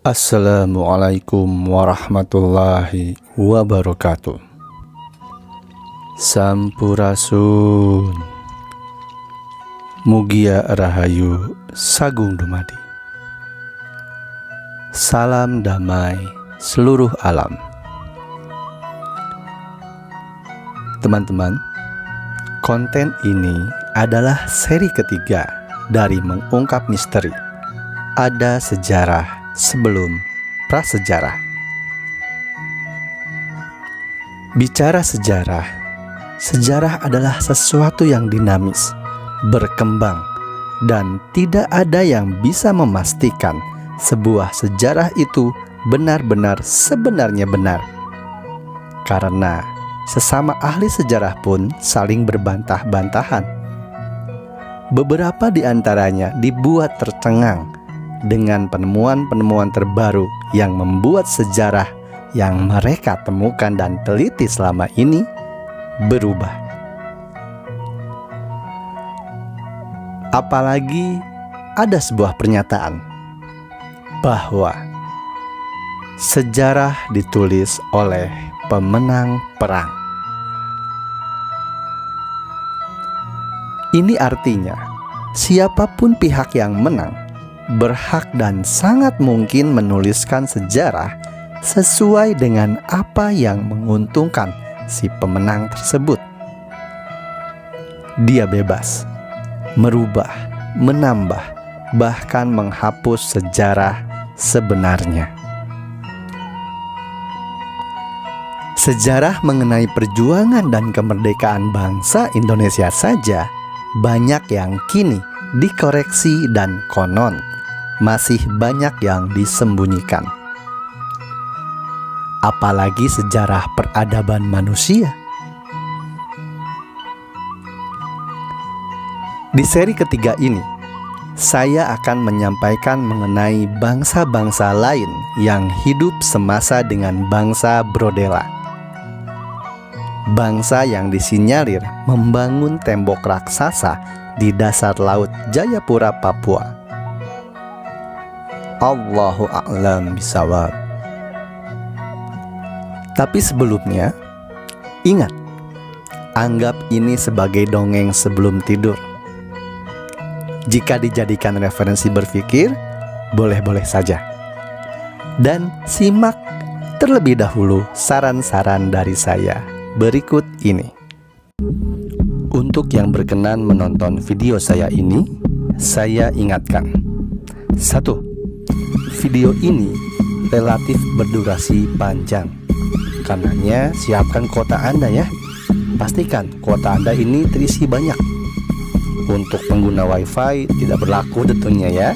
Assalamualaikum warahmatullahi wabarakatuh. Sampurasun. Mugia Rahayu Sagung Dumadi. Salam damai seluruh alam. Teman-teman, konten ini adalah seri ketiga dari mengungkap misteri ada sejarah sebelum prasejarah. Bicara sejarah, sejarah adalah sesuatu yang dinamis, berkembang, dan tidak ada yang bisa memastikan sebuah sejarah itu benar-benar sebenarnya benar. Karena sesama ahli sejarah pun saling berbantah-bantahan. Beberapa di antaranya dibuat tercengang dengan penemuan-penemuan terbaru yang membuat sejarah yang mereka temukan dan teliti selama ini berubah. Apalagi ada sebuah pernyataan bahwa sejarah ditulis oleh pemenang perang. Ini artinya siapapun pihak yang menang berhak dan sangat mungkin menuliskan sejarah sesuai dengan apa yang menguntungkan si pemenang tersebut. Dia bebas merubah, menambah, bahkan menghapus sejarah sebenarnya. Sejarah mengenai perjuangan dan kemerdekaan bangsa Indonesia saja banyak yang kini dikoreksi dan konon masih banyak yang disembunyikan. Apalagi sejarah peradaban manusia. Di seri ketiga ini, saya akan menyampaikan mengenai bangsa-bangsa lain yang hidup semasa dengan bangsa Brodela. Bangsa yang disinyalir membangun tembok raksasa di dasar laut Jayapura, Papua. Allahu a'lam bishawab. Tapi sebelumnya, ingat, anggap ini sebagai dongeng sebelum tidur. Jika dijadikan referensi berpikir, boleh-boleh saja. Dan simak terlebih dahulu saran-saran dari saya berikut ini. Untuk yang berkenan menonton video saya ini, saya ingatkan. 1. Video ini relatif berdurasi panjang. Karenanya siapkan kuota Anda ya. Pastikan kuota Anda ini terisi banyak. Untuk pengguna WiFi tidak berlaku tentunya ya.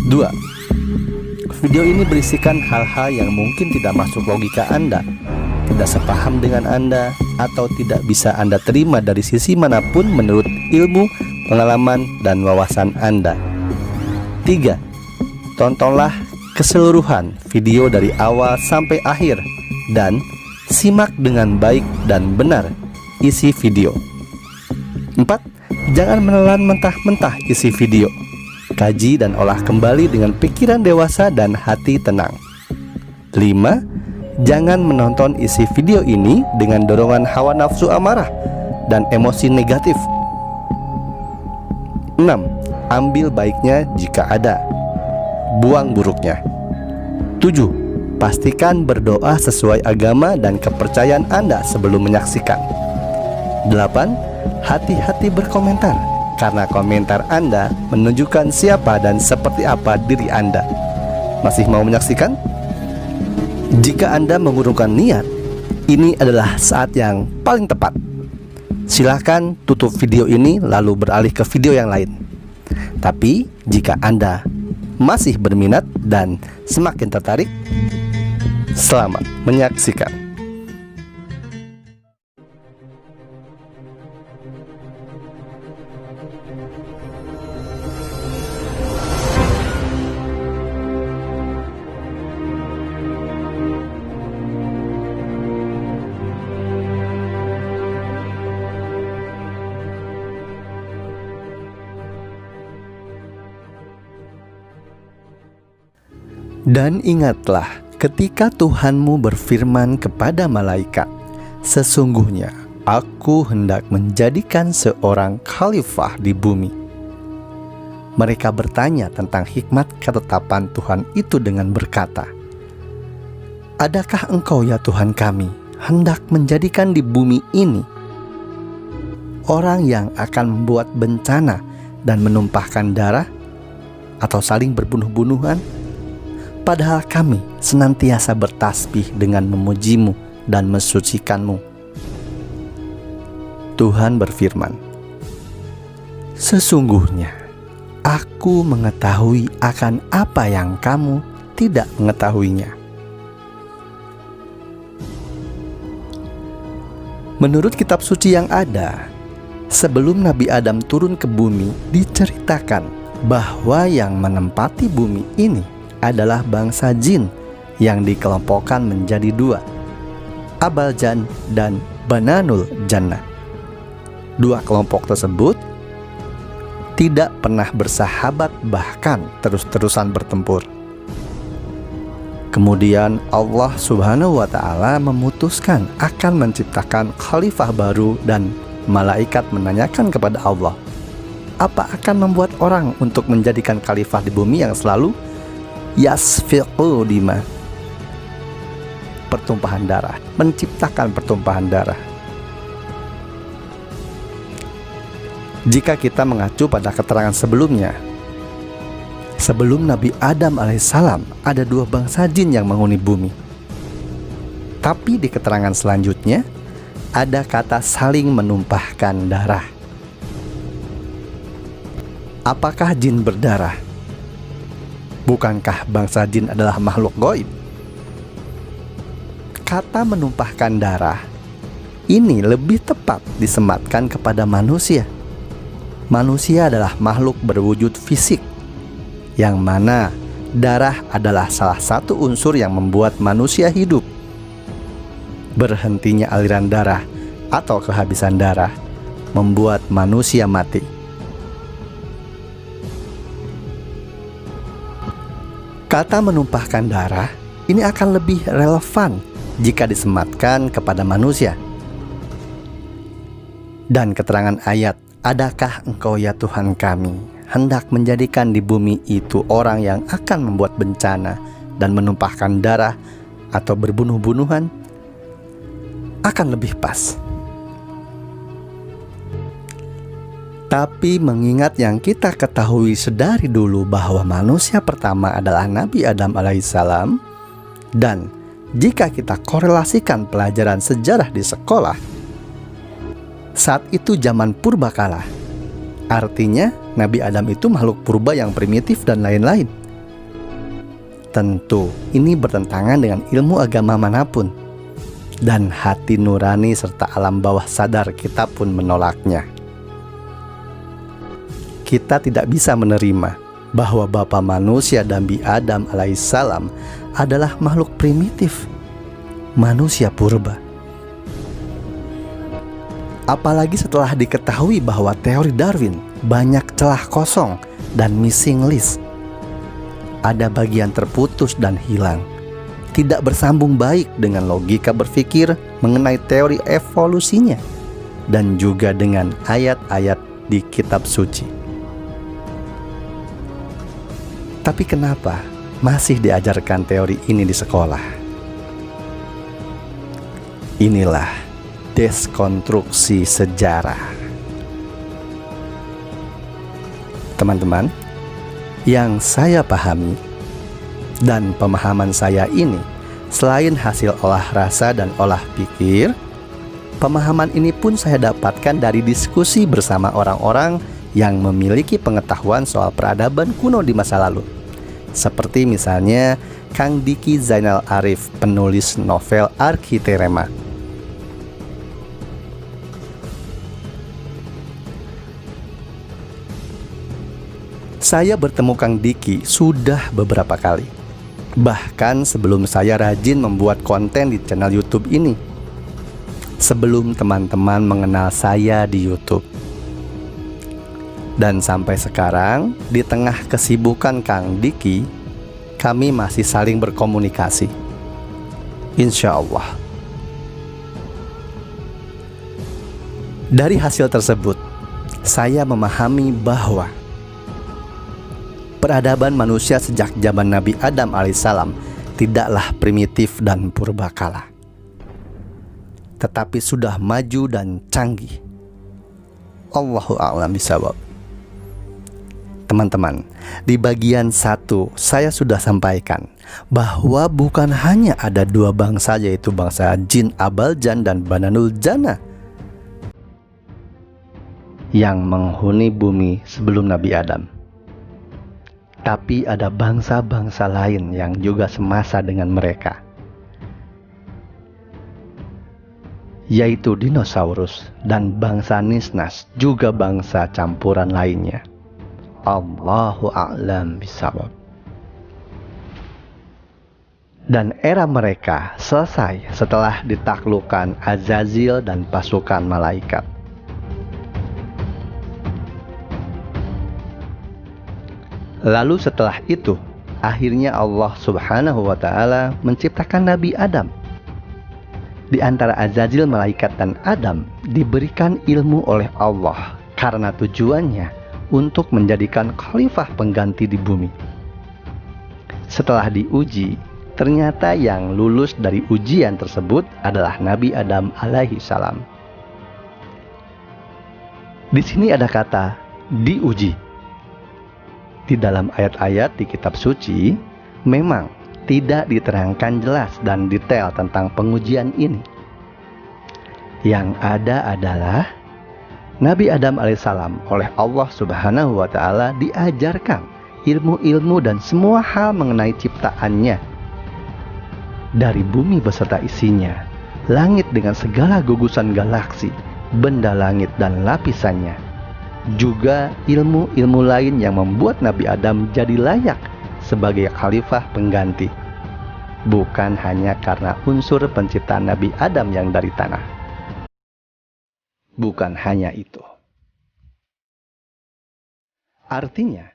2. Video ini berisikan hal-hal yang mungkin tidak masuk logika Anda, tidak sepaham dengan Anda, atau tidak bisa Anda terima dari sisi manapun menurut ilmu, pengalaman, dan wawasan Anda. 3. Tontonlah keseluruhan video dari awal sampai akhir dan simak dengan baik dan benar isi video. 4. Jangan menelan mentah-mentah isi video. Kaji dan olah kembali dengan pikiran dewasa dan hati tenang. 5. Jangan menonton isi video ini dengan dorongan hawa nafsu amarah dan emosi negatif. 6. Ambil baiknya jika ada, buang buruknya. 7. Pastikan berdoa sesuai agama dan kepercayaan Anda sebelum menyaksikan. 8. Hati-hati berkomentar, karena komentar Anda menunjukkan siapa dan seperti apa diri Anda. Masih mau menyaksikan? Jika Anda mengurungkan niat, ini adalah saat yang paling tepat. Silahkan tutup video ini lalu beralih ke video yang lain. Tapi jika Anda masih berminat dan semakin tertarik, selamat menyaksikan. Dan ingatlah ketika Tuhanmu berfirman kepada malaikat, sesungguhnya Aku hendak menjadikan seorang khalifah di bumi. Mereka bertanya tentang hikmat ketetapan Tuhan itu dengan berkata, Adakah engkau ya Tuhan kami hendak menjadikan di bumi ini orang yang akan membuat bencana dan menumpahkan darah atau saling berbunuh-bunuhan? Padahal kami senantiasa bertasbih dengan memujimu dan mensucikanmu. Tuhan berfirman, Sesungguhnya Aku mengetahui akan apa yang kamu tidak mengetahuinya. Menurut kitab suci yang ada, sebelum Nabi Adam turun ke bumi, diceritakan bahwa yang menempati bumi ini adalah bangsa jin yang dikelompokkan menjadi dua, Abaljan dan Bananul Jannah. Dua kelompok tersebut tidak pernah bersahabat, bahkan terus-terusan bertempur. Kemudian Allah Subhanahu wa Ta'ala memutuskan akan menciptakan khalifah baru, dan malaikat menanyakan kepada Allah, apa akan membuat orang untuk menjadikan khalifah di bumi yang selalu yasfiqu dima, pertumpahan darah, menciptakan pertumpahan darah. Jika kita mengacu pada keterangan sebelumnya, sebelum Nabi Adam alaihissalam ada dua bangsa jin yang menghuni bumi. Tapi di keterangan selanjutnya ada kata saling menumpahkan darah. Apakah jin berdarah? Bukankah bangsa jin adalah makhluk gaib? Kata menumpahkan darah ini lebih tepat disematkan kepada manusia. Manusia adalah makhluk berwujud fisik, yang mana darah adalah salah satu unsur yang membuat manusia hidup. Berhentinya aliran darah atau kehabisan darah membuat manusia mati. Kata menumpahkan darah ini akan lebih relevan jika disematkan kepada manusia. Dan keterangan ayat, Adakah engkau ya Tuhan kami hendak menjadikan di bumi itu orang yang akan membuat bencana dan menumpahkan darah atau berbunuh-bunuhan, akan lebih pas. Tapi mengingat yang kita ketahui sedari dulu bahwa manusia pertama adalah Nabi Adam alaihissalam, dan jika kita korelasikan pelajaran sejarah di sekolah, saat itu zaman purbakala, artinya Nabi Adam itu makhluk purba yang primitif dan lain-lain. Tentu ini bertentangan dengan ilmu agama manapun, dan hati nurani serta alam bawah sadar kita pun menolaknya. Kita tidak bisa menerima bahwa Bapa manusia Nabi Adam alaihissalam adalah makhluk primitif, manusia purba. Apalagi setelah diketahui bahwa teori Darwin banyak celah kosong dan missing list. Ada bagian terputus dan hilang, tidak bersambung baik dengan logika berpikir mengenai teori evolusinya, dan juga dengan ayat-ayat di kitab suci. Tapi kenapa masih diajarkan teori ini di sekolah? Inilah deskonstruksi sejarah. Teman-teman, yang saya pahami dan pemahaman saya ini, selain hasil olah rasa dan olah pikir, pemahaman ini pun saya dapatkan dari diskusi bersama orang-orang yang memiliki pengetahuan soal peradaban kuno di masa lalu, seperti misalnya Kang Diki Zainal Arif, penulis novel Architerema. Saya bertemu Kang Diki sudah beberapa kali, bahkan sebelum saya rajin membuat konten di channel YouTube ini, sebelum teman-teman mengenal saya di YouTube. Dan sampai sekarang, di tengah kesibukan Kang Diki, kami masih saling berkomunikasi. Insya Allah. Dari hasil tersebut, saya memahami bahwa peradaban manusia sejak zaman Nabi Adam alaihissalam tidaklah primitif dan purbakala, tetapi sudah maju dan canggih. Allahu a'lam bishawab. Teman-teman, di bagian 1 saya sudah sampaikan bahwa bukan hanya ada 2 bangsa, yaitu bangsa jin Abaljan dan Bananul Jannah yang menghuni bumi sebelum Nabi Adam. Tapi ada bangsa-bangsa lain yang juga semasa dengan mereka, yaitu dinosaurus dan bangsa Nisnas, juga bangsa campuran lainnya. Allahu a'lam bishawab. Dan era mereka selesai setelah ditaklukkan Azazil dan pasukan malaikat. Lalu setelah itu, akhirnya Allah Subhanahu wa ta'ala menciptakan Nabi Adam. Di antara Azazil, malaikat, dan Adam diberikan ilmu oleh Allah karena tujuannya untuk menjadikan khalifah pengganti di bumi. Setelah diuji, ternyata yang lulus dari ujian tersebut adalah Nabi Adam alaihi salam. Di sini ada kata diuji. Di dalam ayat-ayat di kitab suci memang tidak diterangkan jelas dan detail tentang pengujian ini. Yang ada adalah Nabi Adam alaihissalam oleh Allah Subhanahu wa ta'ala diajarkan ilmu-ilmu dan semua hal mengenai ciptaannya, dari bumi beserta isinya, langit dengan segala gugusan galaksi, benda langit dan lapisannya, juga ilmu-ilmu lain yang membuat Nabi Adam jadi layak sebagai khalifah pengganti, bukan hanya karena unsur penciptaan Nabi Adam yang dari tanah. Bukan hanya itu. Artinya,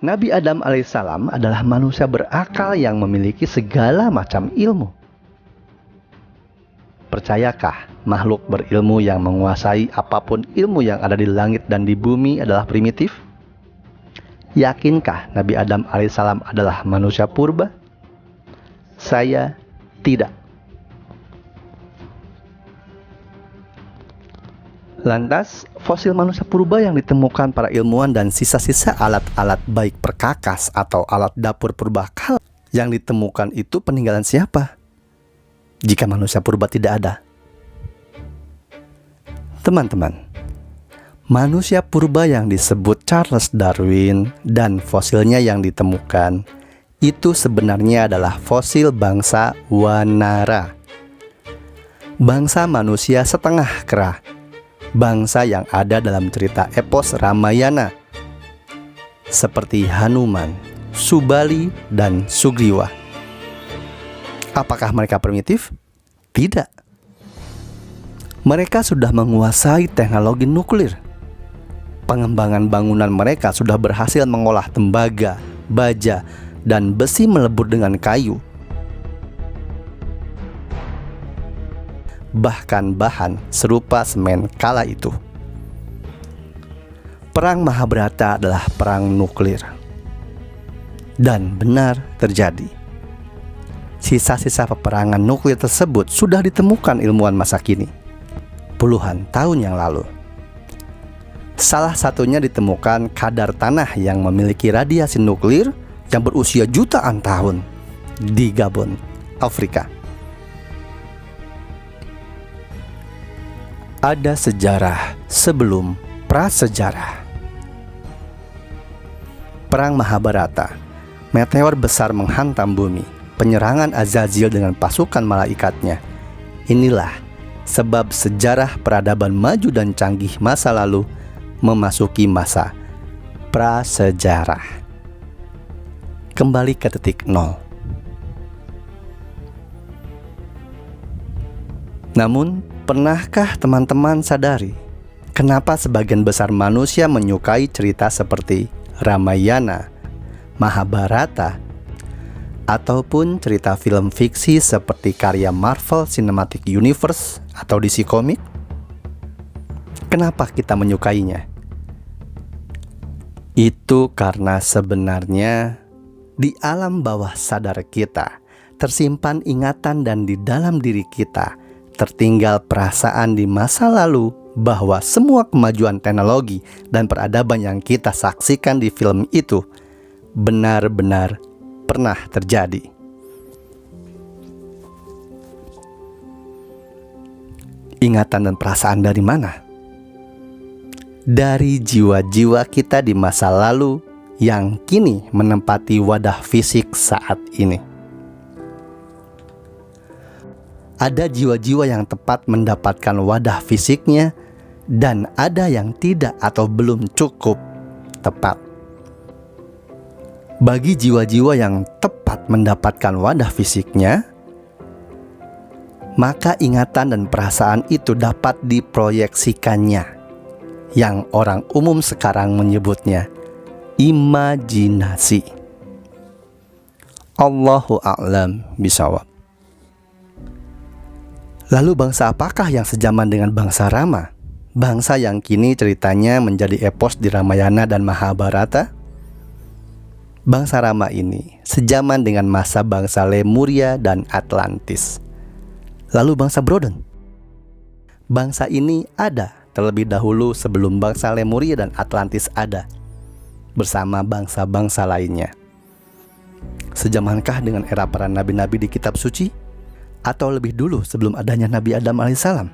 Nabi Adam alaihissalam adalah manusia berakal yang memiliki segala macam ilmu. Percayakah makhluk berilmu yang menguasai apapun ilmu yang ada di langit dan di bumi adalah primitif? Yakinkah Nabi Adam alaihissalam adalah manusia purba? Saya tidak. Lantas, fosil manusia purba yang ditemukan para ilmuwan dan sisa-sisa alat-alat baik perkakas atau alat dapur purbakala yang ditemukan itu peninggalan siapa? Jika manusia purba tidak ada. Teman-teman, manusia purba yang disebut Charles Darwin dan fosilnya yang ditemukan itu sebenarnya adalah fosil bangsa Wanara, bangsa manusia setengah kera, bangsa yang ada dalam cerita epos Ramayana seperti Hanuman, Subali, dan Sugriwa. Apakah mereka primitif? Tidak. Mereka sudah menguasai teknologi nuklir. Pengembangan bangunan mereka sudah berhasil mengolah tembaga, baja, dan besi melebur dengan kayu. Bahkan bahan serupa semen kala itu. Perang Mahabharata adalah perang nuklir. Dan benar terjadi. Sisa-sisa peperangan nuklir tersebut sudah ditemukan ilmuwan masa kini, puluhan tahun yang lalu. Salah satunya ditemukan kadar tanah yang memiliki radiasi nuklir yang berusia jutaan tahun di Gabon, Afrika. Ada sejarah sebelum prasejarah. Perang Mahabharata, meteor besar menghantam bumi, penyerangan Azazil dengan pasukan malaikatnya. Inilah sebab sejarah peradaban maju dan canggih masa lalu memasuki masa prasejarah. Kembali ke titik nol. Namun, pernahkah teman-teman sadari kenapa sebagian besar manusia menyukai cerita seperti Ramayana, Mahabharata, ataupun cerita film fiksi seperti karya Marvel Cinematic Universe atau DC Comics? Kenapa kita menyukainya? Itu karena sebenarnya di alam bawah sadar kita tersimpan ingatan, dan di dalam diri kita tertinggal perasaan di masa lalu bahwa semua kemajuan teknologi dan peradaban yang kita saksikan di film itu benar-benar pernah terjadi. Ingatan dan perasaan dari mana? Dari jiwa-jiwa kita di masa lalu yang kini menempati wadah fisik saat ini. Ada jiwa-jiwa yang tepat mendapatkan wadah fisiknya, dan ada yang tidak atau belum cukup tepat. Bagi jiwa-jiwa yang tepat mendapatkan wadah fisiknya, maka ingatan dan perasaan itu dapat diproyeksikannya, yang orang umum sekarang menyebutnya imajinasi. Allahu a'lam bishawab. Lalu bangsa apakah yang sejaman dengan bangsa Rama? Bangsa yang kini ceritanya menjadi epos di Ramayana dan Mahabharata? Bangsa Rama ini sejaman dengan masa bangsa Lemuria dan Atlantis. Lalu bangsa Broden? Bangsa ini ada terlebih dahulu sebelum bangsa Lemuria dan Atlantis ada, bersama bangsa-bangsa lainnya. Sejamankah dengan era para nabi-nabi di kitab suci? Atau lebih dulu sebelum adanya Nabi Adam alaihissalam?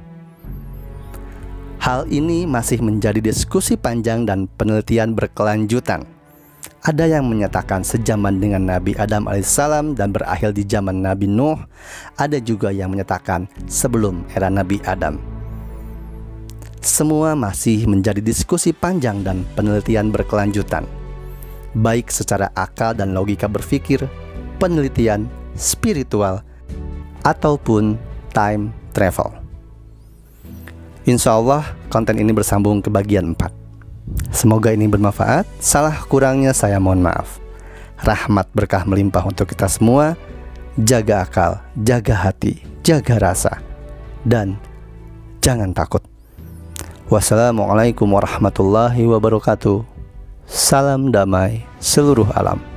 Hal ini masih menjadi diskusi panjang dan penelitian berkelanjutan. Ada yang menyatakan sejaman dengan Nabi Adam alaihissalam dan berakhir di zaman Nabi Nuh. Ada juga yang menyatakan sebelum era Nabi Adam. Semua masih menjadi diskusi panjang dan penelitian berkelanjutan, baik secara akal dan logika berpikir, penelitian spiritual, ataupun time travel. Insya Allah konten ini bersambung ke bagian 4. Semoga ini bermanfaat. Salah kurangnya saya mohon maaf. Rahmat berkah melimpah untuk kita semua. Jaga akal, jaga hati, jaga rasa, dan jangan takut. Wassalamualaikum warahmatullahi wabarakatuh. Salam damai seluruh alam.